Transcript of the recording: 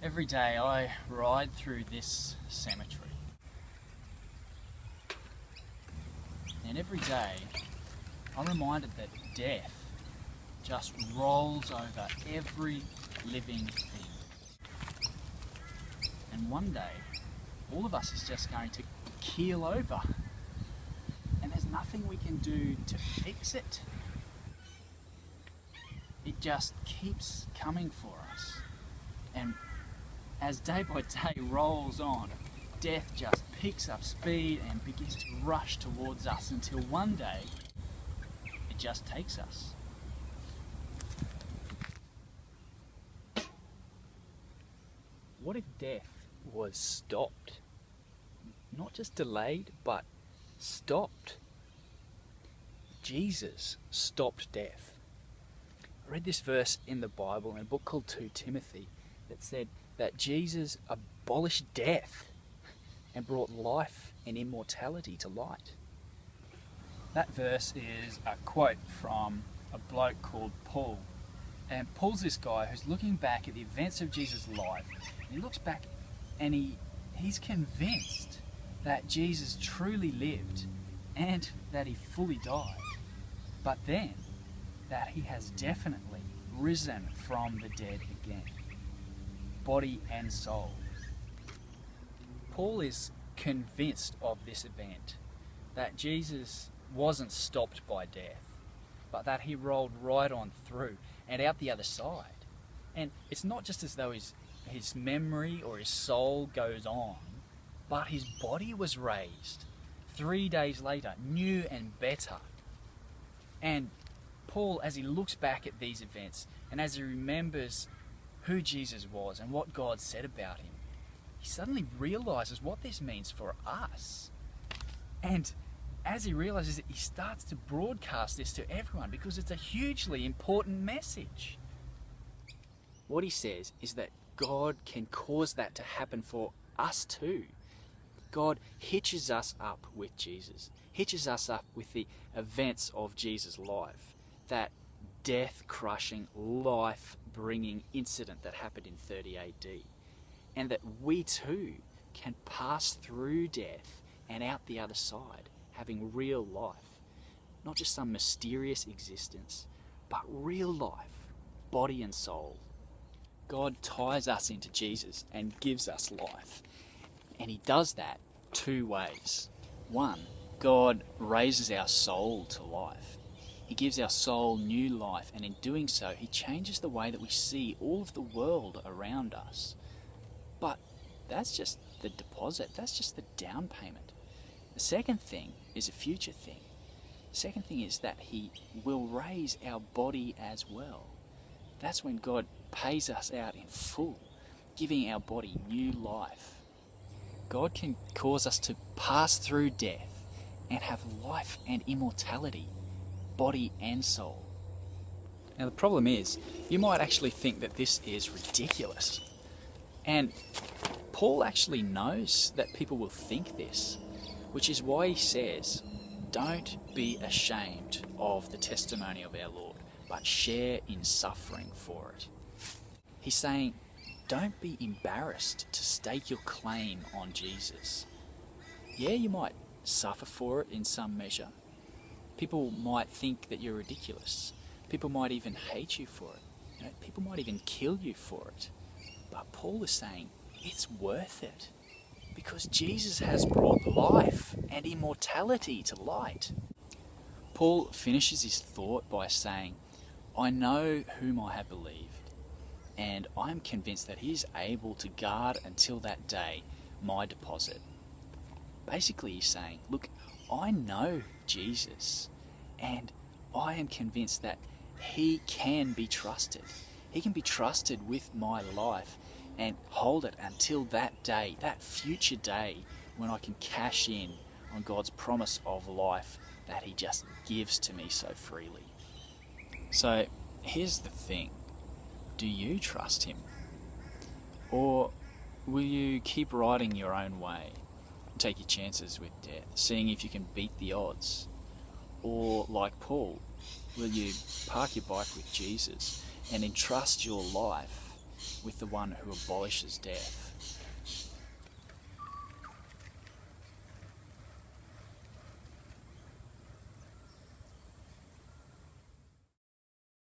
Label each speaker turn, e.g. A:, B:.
A: Every day I ride through this cemetery, and every day I'm reminded that death just rolls over every living thing. And one day, all of us is just going to keel over, and there's nothing we can do to fix it. It just keeps coming for us. And as day by day rolls on, death just picks up speed and begins to rush towards us until one day it just takes us. What if death was stopped? Not just delayed, but stopped. Jesus stopped death. I read this verse in the Bible in a book called 2 Timothy that said that Jesus abolished death and brought life and immortality to light. That verse is a quote from a bloke called Paul. And Paul's this guy who's looking back at the events of Jesus' life. And he looks back and he's convinced that Jesus truly lived and that he fully died. But then that he has definitely risen from the dead again, body and soul. Paul is convinced of this event, that Jesus wasn't stopped by death, but that he rolled right on through and out the other side. And it's not just as though his memory or his soul goes on, but his body was raised 3 days later, new and better. And Paul, as he looks back at these events and as he remembers who Jesus was and what God said about him, he suddenly realizes what this means for us. And as he realizes it, he starts to broadcast this to everyone because it's a hugely important message. What he says is that God can cause that to happen for us too. God hitches us up with Jesus, hitches us up with the events of Jesus' life, that death-crushing, life-bringing incident that happened in 30 AD, and that we too can pass through death and out the other side, having real life. Not just some mysterious existence, but real life, body and soul. God ties us into Jesus and gives us life. And he does that two ways. One, God raises our soul to life. He gives our soul new life, and in doing so, he changes the way that we see all of the world around us. But that's just the deposit, that's just the down payment. The second thing is a future thing. The second thing is that he will raise our body as well. That's when God pays us out in full, giving our body new life. God can cause us to pass through death and have life and immortality, body and soul. Now the problem is, you might actually think that this is ridiculous. And Paul actually knows that people will think this, which is why he says, don't be ashamed of the testimony of our Lord, but share in suffering for it. He's saying, don't be embarrassed to stake your claim on Jesus. Yeah, you might suffer for it in some measure. People might think that you're ridiculous. People might even hate you for it. People might even kill you for it. But Paul is saying it's worth it because Jesus has brought life and immortality to light. Paul finishes his thought by saying, I know whom I have believed, and I am convinced that he is able to guard until that day my deposit. Basically, he's saying, look, I know Jesus, and I am convinced that he can be trusted. He can be trusted with my life and hold it until that day, that future day, when I can cash in on God's promise of life that he just gives to me so freely. So here's the thing. Do you trust him? Or will you keep riding your own way? Take your chances with death, seeing if you can beat the odds? Or, like Paul, will you park your bike with Jesus and entrust your life with the one who abolishes death.